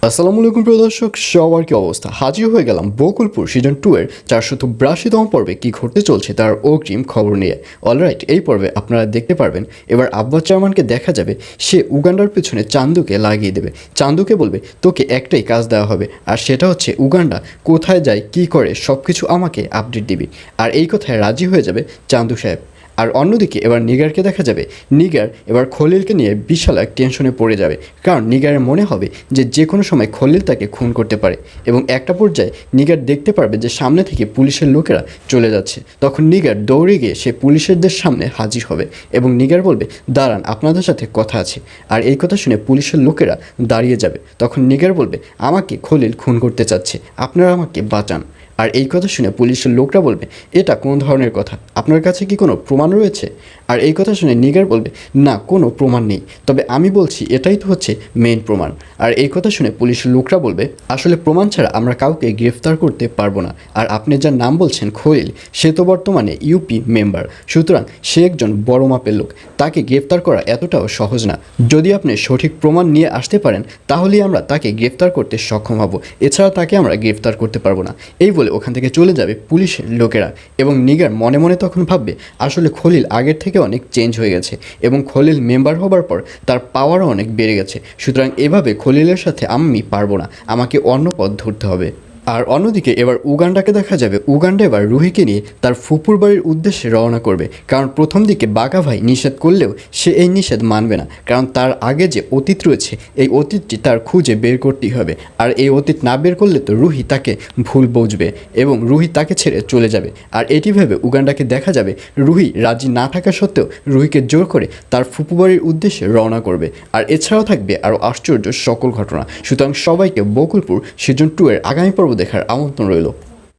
আসসালামু আলাইকুম প্রিয় দর্শক, সবার কি অবস্থা? হাজির হয়ে গেলাম বকুলপুর সিজন 2 এর 482তম পর্বে কি ঘটতে চলছে তার অগ্রিম খবর নিয়ে। অলরাইট, এই পর্বে আপনারা দেখতে পারবেন এবার আব্বাস জামানকে দেখা যাবে সে উগান্ডার পেছনে চান্দুকে লাগিয়ে দেবে। চান্দুকে বলবে তোকে একটাই কাজ দেওয়া হবে, আর সেটা হচ্ছে উগান্ডা কোথায় যায় কি করে সব কিছু আমাকে আপডেট দিবি। আর এই কথায় রাজি হয়ে যাবে চান্দু সাহেব। আর অন্যদিকে এবার নিগারকে দেখা যাবে নিগার এবার খলিলকে নিয়ে বিশাল এক টেনশনে পড়ে যাবে, কারণ নিগারের মনে হবে যে কোনো সময় খলিল তাকে খুন করতে পারে। এবং একটা পর্যায়ে নিগার দেখতে পারবে যে সামনে থেকে পুলিশের লোকেরা চলে যাচ্ছে। তখন নিগার দৌড়ে গিয়ে সে পুলিশেরদের সামনে হাজির হবে এবং নিগার বলবে দাঁড়ান, আপনাদের সাথে কথা আছে। আর এই কথা শুনে পুলিশের লোকেরা দাঁড়িয়ে যাবে। তখন নিগার বলবে আমাকে খলিল খুন করতে চাচ্ছে, আপনারা আমাকে বাঁচান। আর এই কথা শুনে পুলিশের লোকরা বলবে এটা কোন ধরনের কথা, আপনার কাছে কি কোনো প্রমাণ রয়েছে? আর এই কথা শুনে নিগার বলবে না, কোনো প্রমাণ নেই, তবে আমি বলছি এটাই তো হচ্ছে মেইন প্রমাণ। আর এই কথা শুনে পুলিশের লোকরা বলবে আসলে প্রমাণ ছাড়া আমরা কাউকে গ্রেফতার করতে পারবো না। আর আপনি যার নাম বলছেন খলিল, সে তো বর্তমানে ইউপি মেম্বার, সুতরাং সে একজন বড় মাপের লোক, তাকে গ্রেফতার করা এতটাও সহজ না। যদি আপনি সঠিক প্রমাণ নিয়ে আসতে পারেন তাহলেই আমরা তাকে গ্রেফতার করতে সক্ষম হব, এছাড়া তাকে আমরা গ্রেফতার করতে পারবো না। এই বলে ওখান থেকে চলে যাবে পুলিশের লোকেরা। এবং নিগার মনে মনে তখন ভাববে আসলে খলিল আগের থেকে অনেক চেঞ্জ হয়ে গেছে এবং খলিল মেম্বার হবার পর তার পাওয়ারও অনেক বেড়ে গেছে। সুতরাং এভাবে খলিলের সাথে আমি পারবো না, আমাকে অন্য পথ ধরতে হবে। আর অন্যদিকে এবার উগান্ডাকে দেখা যাবে উগান্ডা এবার রুহিকে নিয়ে তার ফুপুর বাড়ির উদ্দেশ্যে রওনা করবে। কারণ প্রথম দিকে বাঘা ভাই নিষেধ করলেও সে এই নিষেধ মানবে না, কারণ তার আগে যে অতীত রয়েছে এই অতীতটি তার খুঁজে বের করতেই হবে। আর এই অতীত না বের করলে তো রুহি তাকে ভুল বুঝবে এবং রুহি তাকে ছেড়ে চলে যাবে। আর এটি ভেবে উগান্ডাকে দেখা যাবে রুহি রাজি না থাকা সত্ত্বেও রুহিকে জোর করে তার ফুপু বাড়ির উদ্দেশ্যে রওনা করবে। আর এছাড়াও থাকবে আরও আশ্চর্য সকল ঘটনা। সুতরাং সবাইকে বকুলপুর সিজন 2 এর আগামী পর্ব দেখার আমন্ত্রণ রইল।